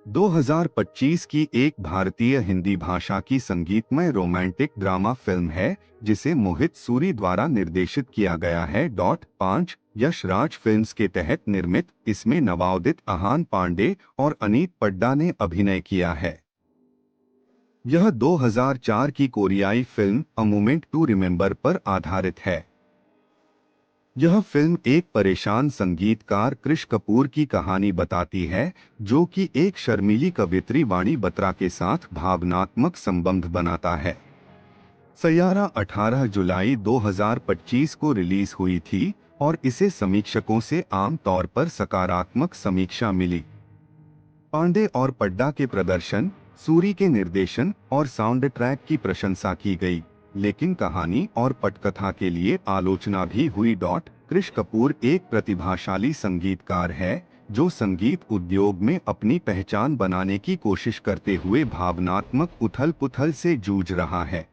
2025 की एक भारतीय हिंदी भाषा की संगीतमय रोमांटिक ड्रामा फिल्म है जिसे मोहित सूरी द्वारा निर्देशित किया गया है। 5 यश राज फिल्म्स के तहत निर्मित इसमें नवाउदित आहान पांडे और अनीत पड्डा ने अभिनय किया है। यह 2004 की कोरियाई फिल्म अ मोमेंट टू रिमेंबर पर आधारित है। यह फिल्म एक परेशान संगीतकार कृष कपूर की कहानी बताती है, जो कि एक शर्मीली कवियत्री वाणी बत्रा के साथ भावनात्मक संबंध बनाता है। सैयारा 18 जुलाई 2025 को रिलीज हुई थी और इसे समीक्षकों से आम तौर पर सकारात्मक समीक्षा मिली। पांडे और पड्डा के प्रदर्शन, सूरी के निर्देशन और साउंड ट्रैक की प्रशंसा की गई, लेकिन कहानी और पटकथा के लिए आलोचना भी हुई। कृष कपूर एक प्रतिभाशाली संगीतकार है जो संगीत उद्योग में अपनी पहचान बनाने की कोशिश करते हुए भावनात्मक उथल-पुथल से जूझ रहा है।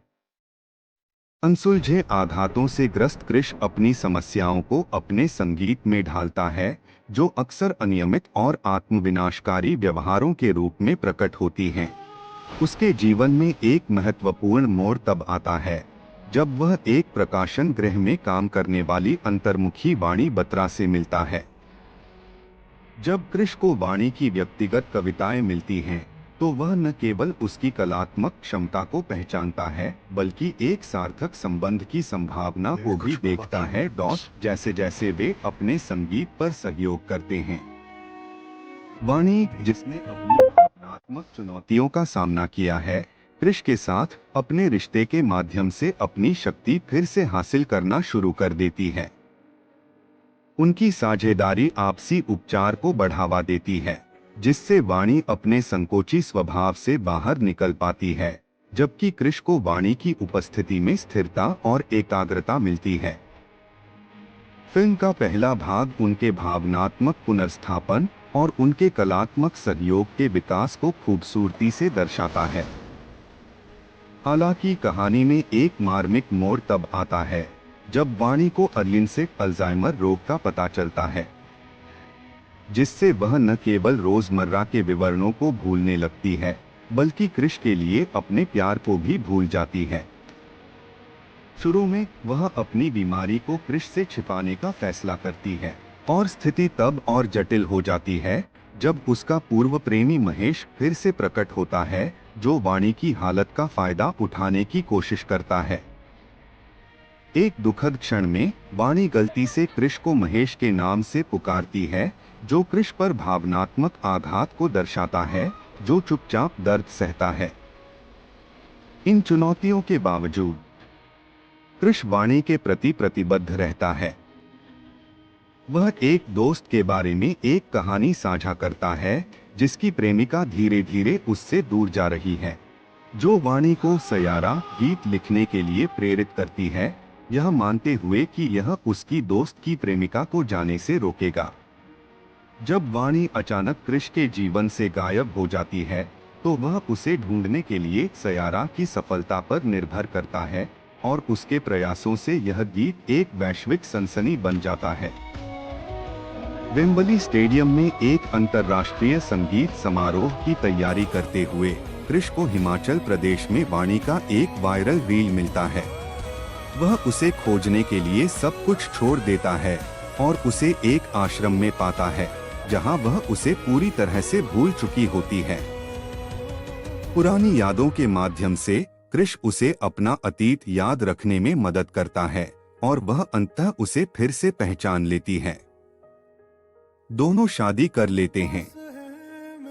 अनसुलझे आघातों से ग्रस्त कृष अपनी समस्याओं को अपने संगीत में ढालता है, जो अक्सर अनियमित और आत्मविनाशकारी व्यवहारों के रूप में प्रकट होती हैं। उसके जीवन में एक महत्वपूर्ण मोड़ तब आता है जब वह एक प्रकाशन गृह में काम करने वाली अंतर्मुखी वाणी बत्रा से मिलता है। जब कृष को वाणी की व्यक्तिगत कविताएं मिलती हैं, तो वह न केवल उसकी कलात्मक क्षमता को पहचानता है, बल्कि एक सार्थक संबंध की संभावना को भी देखता है। जैसे जैसे वे अपने संगीत पर सहयोग करते हैं, वाणी, जिसने अपनी भावनात्मक चुनौतियों का सामना किया है, कृष के साथ अपने रिश्ते के माध्यम से अपनी शक्ति फिर से हासिल करना शुरू कर देती है। उनकी साझेदारी आपसी उपचार को बढ़ावा देती है, जिससे वाणी अपने संकोची स्वभाव से बाहर निकल पाती है, जबकि कृष को वाणी की उपस्थिति में स्थिरता और एकाग्रता मिलती है। फिल्म का पहला भाग उनके भावनात्मक पुनर्स्थापन और उनके कलात्मक सहयोग के विकास को खूबसूरती से दर्शाता है। हालांकि कहानी में एक मार्मिक मोड़ तब आता है जब वाणी को अर्लिनसेट अल्जाइमर रोग का पता चलता है, जिससे वह न केवल रोजमर्रा के विवरणों को भूलने लगती है, बल्कि कृष के लिए अपने प्यार को भी भूल जाती है। शुरू में वह अपनी बीमारी को कृष से छिपाने का फैसला करती है, और स्थिति तब और जटिल हो जाती है जब उसका पूर्व प्रेमी महेश फिर से प्रकट होता है, जो वाणी की हालत का फायदा उठाने की कोशिश करता है। एक दुखद क्षण में वाणी गलती से कृष को महेश के नाम से पुकारती है, जो कृष पर भावनात्मक आघात को दर्शाता है, जो चुपचाप दर्द सहता है। इन चुनौतियों के बावजूद कृष वाणी के प्रति प्रतिबद्ध रहता है। वह एक दोस्त के बारे में एक कहानी साझा करता है जिसकी प्रेमिका धीरे धीरे उससे दूर जा रही है, जो वाणी को सैयारा गीत लिखने के लिए प्रेरित करती है, यह मानते हुए कि यह उसकी दोस्त की प्रेमिका को जाने से रोकेगा। जब वाणी अचानक कृष के जीवन से गायब हो जाती है, तो वह उसे ढूंढने के लिए सैयारा की सफलता पर निर्भर करता है, और उसके प्रयासों से यह गीत एक वैश्विक सनसनी बन जाता है। वेम्बली स्टेडियम में एक अंतर्राष्ट्रीय संगीत समारोह की तैयारी करते हुए कृष को हिमाचल प्रदेश में वाणी का एक वायरल रील मिलता है। वह उसे खोजने के लिए सब कुछ छोड़ देता है और उसे एक आश्रम में पाता है, जहां वह उसे पूरी तरह से भूल चुकी होती है। पुरानी यादों के माध्यम से कृष उसे अपना अतीत याद रखने में मदद करता है और वह अंततः उसे फिर से पहचान लेती है। दोनों शादी कर लेते हैं।